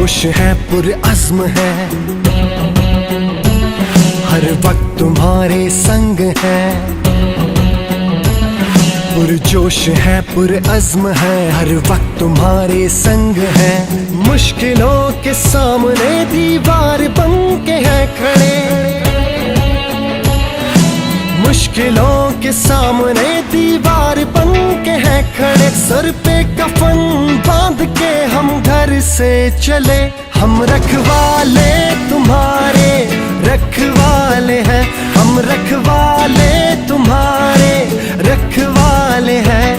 पुरजोश है पुरअज़्म है, हर वक्त तुम्हारे संग है। पुरजोश है पुरअज़्म है, हर वक्त तुम्हारे संग है। मुश्किलों के सामने दीवार बन के है खड़े, मुश्किलों के सामने दीवार बन के है खड़े। सर पे कफन बांध के हम घर से चले, हम रखवाले तुम्हारे रखवाले हैं, हम रखवाले तुम्हारे रखवाले हैं।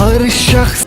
हर शख्स